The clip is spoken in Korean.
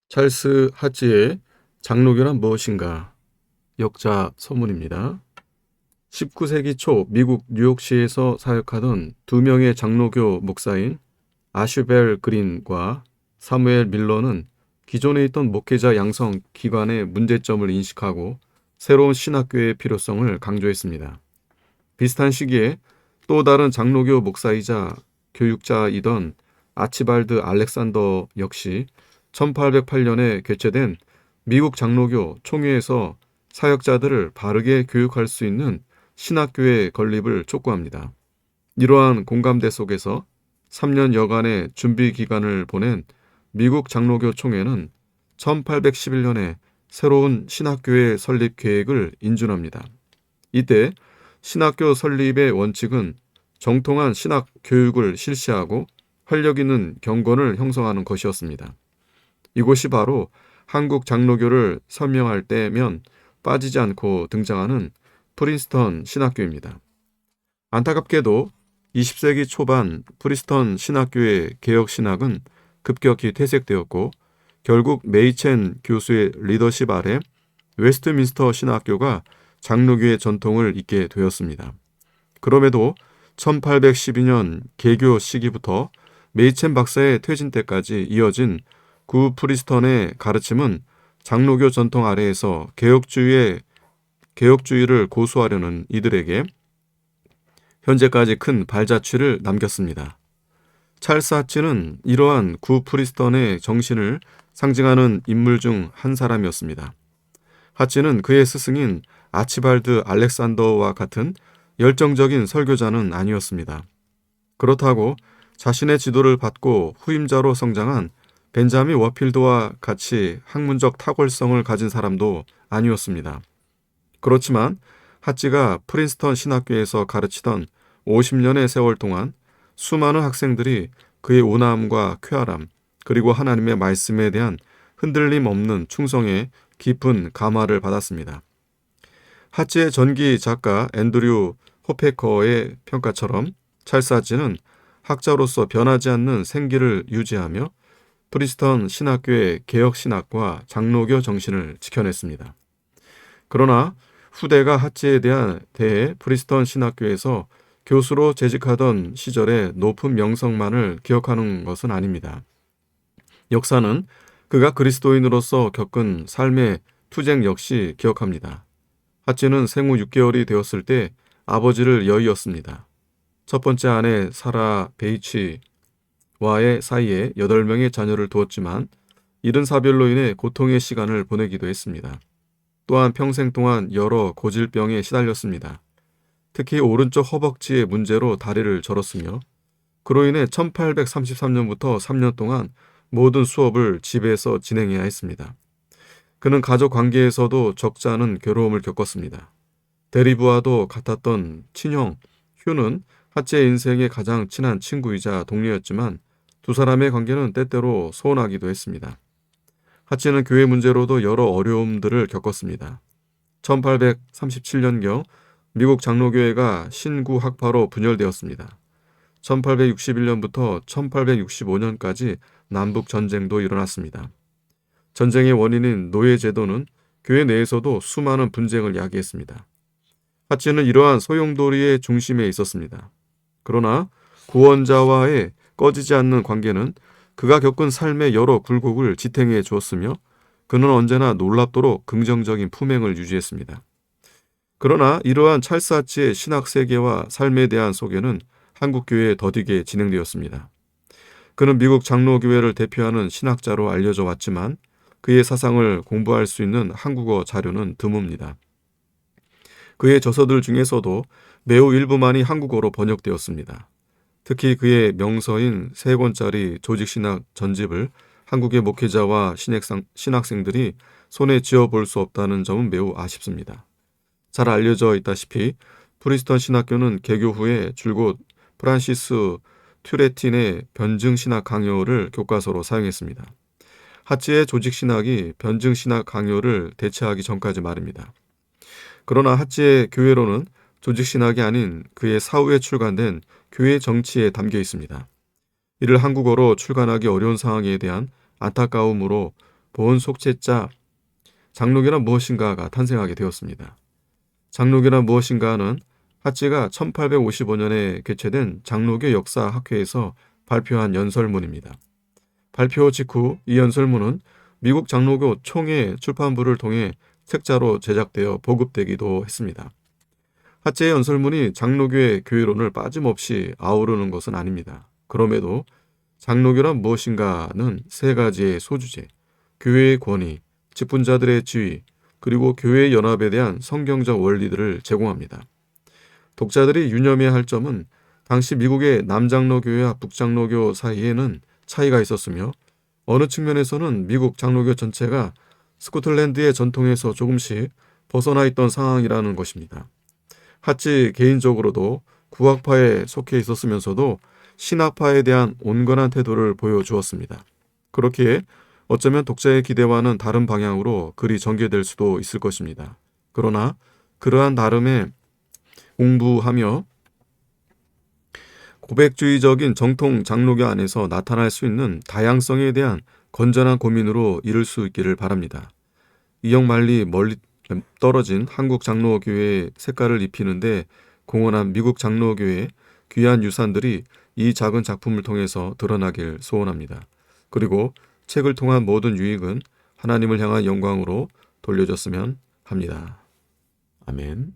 찰스 하치의 장로교란 무엇인가? 역자 서문입니다. 19세기 초 미국 뉴욕시에서 사역하던 두 명의 장로교 목사인 아슈벨 그린과 사무엘 밀러는 기존에 있던 목회자 양성 기관의 문제점을 인식하고 새로운 신학교의 필요성을 강조했습니다. 비슷한 시기에 또 다른 장로교 목사이자 교육자이던 아치발드 알렉산더 역시 1808년에 개최된 미국 장로교 총회에서 사역자들을 바르게 교육할 수 있는 신학교의 건립을 촉구합니다. 이러한 공감대 속에서 3년 여간의 준비 기간을 보낸 미국 장로교 총회는 1811년에 새로운 신학교의 설립 계획을 인준합니다. 이때 신학교 설립의 원칙은 정통한 신학 교육을 실시하고 활력 있는 경건을 형성하는 것이었습니다. 이곳이 바로 한국 장로교를 설명할 때면 빠지지 않고 등장하는 프린스턴 신학교입니다. 안타깝게도 20세기 초반 프린스턴 신학교의 개혁 신학은 급격히 퇴색되었고 결국 메이첸 교수의 리더십 아래 웨스트민스터 신학교가 장로교의 전통을 잇게 되었습니다. 그럼에도 1812년 개교 시기부터 메이첸 박사의 퇴진 때까지 이어진 구 프린스턴의 가르침은 장로교 전통 아래에서 개혁주의를 고수하려는 이들에게 현재까지 큰 발자취를 남겼습니다. 찰스 하치는 이러한 구 프린스턴의 정신을 상징하는 인물 중 한 사람이었습니다. 하치는 그의 스승인 아치발드 알렉산더와 같은 열정적인 설교자는 아니었습니다. 그렇다고 자신의 지도를 받고 후임자로 성장한 벤자민 워필드와 같이 학문적 탁월성을 가진 사람도 아니었습니다. 그렇지만 하치가 프린스턴 신학교에서 가르치던 50년의 세월 동안 수많은 학생들이 그의 온화함과 쾌활함, 그리고 하나님의 말씀에 대한 흔들림 없는 충성에 깊은 감화를 받았습니다. 하치의 전기 작가 앤드류 호페커의 평가처럼 찰스 하치는 학자로서 변하지 않는 생기를 유지하며 프린스턴 신학교의 개혁 신학과 장로교 정신을 지켜냈습니다. 그러나 후대가 하치에 대해 프린스턴 신학교에서 교수로 재직하던 시절의 높은 명성만을 기억하는 것은 아닙니다. 역사는 그가 그리스도인으로서 겪은 삶의 투쟁 역시 기억합니다. 하치는 생후 6개월이 되었을 때 아버지를 여의었습니다. 첫 번째 아내 사라 베이치와의 사이에 8명의 자녀를 두었지만 이른 사별로 인해 고통의 시간을 보내기도 했습니다. 또한 평생 동안 여러 고질병에 시달렸습니다. 특히 오른쪽 허벅지의 문제로 다리를 절었으며 그로 인해 1833년부터 3년 동안 모든 수업을 집에서 진행해야 했습니다. 그는 가족 관계에서도 적지 않은 괴로움을 겪었습니다. 대리부와도 같았던 친형 휴는 하치의 인생의 가장 친한 친구이자 동료였지만 두 사람의 관계는 때때로 소원하기도 했습니다. 하치는 교회 문제로도 여러 어려움들을 겪었습니다. 1837년경 미국 장로교회가 신구 학파로 분열되었습니다. 1861년부터 1865년까지 남북 전쟁도 일어났습니다. 전쟁의 원인인 노예제도는 교회 내에서도 수많은 분쟁을 야기했습니다. 하치는 이러한 소용돌이의 중심에 있었습니다. 그러나 구원자와의 꺼지지 않는 관계는 그가 겪은 삶의 여러 굴곡을 지탱해 주었으며 그는 언제나 놀랍도록 긍정적인 품행을 유지했습니다. 그러나 이러한 찰스 하치의 신학 세계와 삶에 대한 소개는 한국 교회에 더디게 진행되었습니다. 그는 미국 장로교회를 대표하는 신학자로 알려져 왔지만 그의 사상을 공부할 수 있는 한국어 자료는 드뭅니다. 그의 저서들 중에서도 매우 일부만이 한국어로 번역되었습니다. 특히 그의 명서인 3권짜리 조직신학 전집을 한국의 목회자와 신학생들이 손에 쥐어볼 수 없다는 점은 매우 아쉽습니다. 잘 알려져 있다시피 프린스턴 신학교는 개교 후에 줄곧 프란시스 튜레틴의 변증신학 강요를 교과서로 사용했습니다. 하치의 조직신학이 변증신학 강요를 대체하기 전까지 말입니다. 그러나 하치의 교회로는 조직신학이 아닌 그의 사후에 출간된 교회 정치에 담겨 있습니다. 이를 한국어로 출간하기 어려운 상황에 대한 안타까움으로 보은 속죄자 장로교란 무엇인가가 탄생하게 되었습니다. 장로교란 무엇인가는 하찌가 1855년에 개최된 장로교 역사학회에서 발표한 연설문입니다. 발표 직후 이 연설문은 미국 장로교 총회 출판부를 통해 책자로 제작되어 보급되기도 했습니다. 하찌의 연설문이 장로교의 교회론을 빠짐없이 아우르는 것은 아닙니다. 그럼에도 장로교란 무엇인가는 세 가지의 소주제, 교회의 권위, 직분자들의 지위, 그리고 교회의 연합에 대한 성경적 원리들을 제공합니다. 독자들이 유념해야 할 점은 당시 미국의 남장로교회와 북장로교 사이에는 차이가 있었으며 어느 측면에서는 미국 장로교 전체가 스코틀랜드의 전통에서 조금씩 벗어나 있던 상황이라는 것입니다. 하찌 개인적으로도 구학파에 속해 있었으면서도 신학파에 대한 온건한 태도를 보여주었습니다. 그렇기에 어쩌면 독자의 기대와는 다른 방향으로 글이 전개될 수도 있을 것입니다. 그러나 그러한 다름에 공부하며 고백주의적인 정통 장로교 안에서 나타날 수 있는 다양성에 대한 건전한 고민으로 이룰 수 있기를 바랍니다. 이역만리 멀리 떨어진 한국 장로교회의 색깔을 입히는데 공헌한 미국 장로교회의 귀한 유산들이 이 작은 작품을 통해서 드러나길 소원합니다. 그리고 책을 통한 모든 유익은 하나님을 향한 영광으로 돌려줬으면 합니다. 아멘.